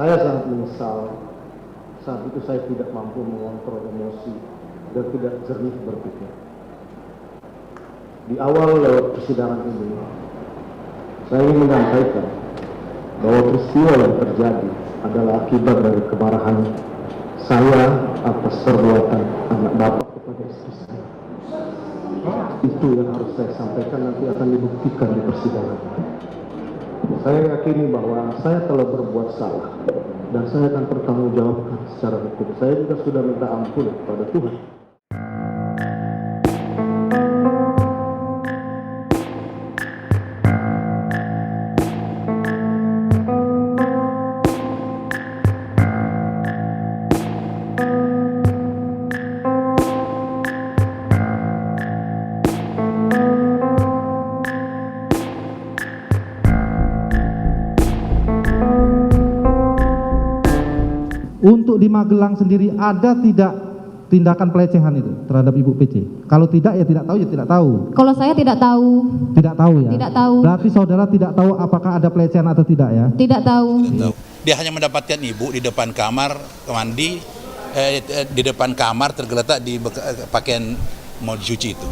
Saya sangat menyesal saat itu saya tidak mampu mengontrol emosi dan tidak jernih berpikir. Di awal lewat persidangan ini, saya ingin menyampaikan bahwa peristiwa yang terjadi adalah akibat dari kemarahan saya atas perbuatan anak bapak kepada istri saya. Itu yang harus saya sampaikan, nanti akan dibuktikan di persidangan. Saya yakini bahwa saya telah berbuat salah dan saya akan bertanggungjawabkan secara hukum. Saya juga sudah minta ampun kepada Tuhan. Untuk di Magelang sendiri ada tidak tindakan pelecehan itu terhadap Ibu PC? Kalau tidak ya tidak tahu, ya tidak tahu. Kalau saya tidak tahu. Tidak tahu ya? Tidak tahu. Berarti saudara tidak tahu apakah ada pelecehan atau tidak ya? Tidak tahu. Dia hanya mendapatkan ibu di depan kamar mandi, di depan kamar tergeletak di pakaian mau dicuci itu.